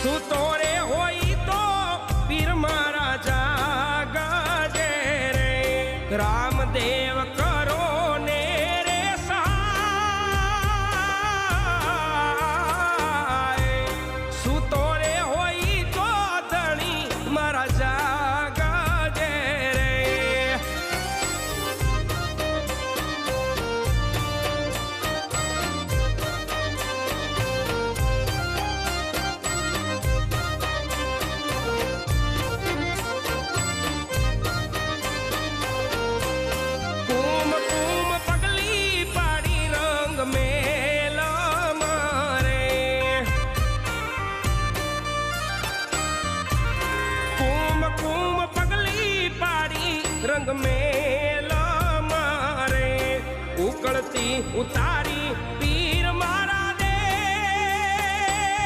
સુતો રે હોય તો પીર મારા જાગજે રે રામદેવ કરો ને રે સહાય સુતો રે હોય તો ધણી મારા જાગજે રે रंग मेला मारे उकड़ती उतार